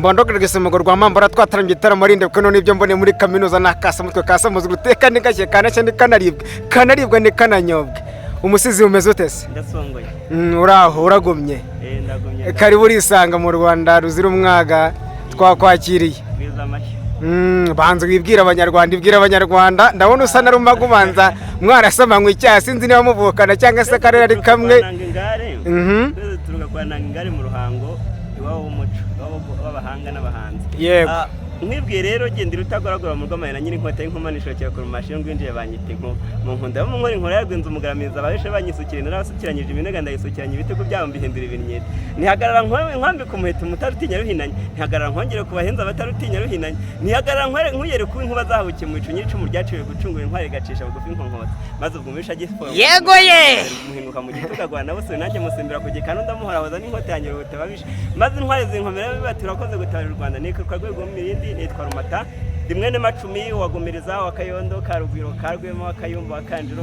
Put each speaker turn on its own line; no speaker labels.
mbondogere gisumugo rwa mambara twataramye igitaramo rinde kuko none ibyo mbone muri kaminuza nakasa mutwe kasa muzi guteka nigashye kana cyane kanaribwa ni kananyobwe umusizi umeze utese
ndasongoye
uraho uragumye
ndagumye
kari burisanga mu Rwanda ruzira umwaga twakwakiriye
biza amashyi
banze wibwira abanyarwanda ndabona usa na rumaga ubanza mwarasamanywe icyaha sinzi niba muvukana cyangwa se akarere ari kamwe
turuka kwa Nangingare mu Ruhango iwabo w'umuco w'abahanga n'abahanzi
yego
mwibwiye rero gendira utagoragora mu rw'amayina nyiri inkota y'inkomanisho cyo ku mashini ngwinjiye banyite nko mu nkunda yo mu nkora inkora yarwenze umugaramiza ababishe banyisukire narasukiranyije ibinega ndayisukiranya ibitego byabo mbihindura ibinyete ntihagarara nkwambi ku muheto mutarutinya ruhinanye ntihagarara nkongere ku bahenza batarutinya ruhinanye ntihagarara nkuyere ku inkuba zahukiye mu icu nyiri icumu ryaciwe gucungura intwari gacisha bugufi inkonkota maze ubwo mwisha gispo
yego ye
muhinguka mu gitugagwa nabo se nanjye musimbira ku gikano ndamuhora waza n'inkota yanjye rute babishe maze intwari zinkomera bibatira akoze gutabara u Rwanda niko rwego mu mirindi nitwa Rumata rimwe ne macumi wagomereza wa Kayondo ka Rugwiro ka Rwema wa Kayumba wa Kanjiro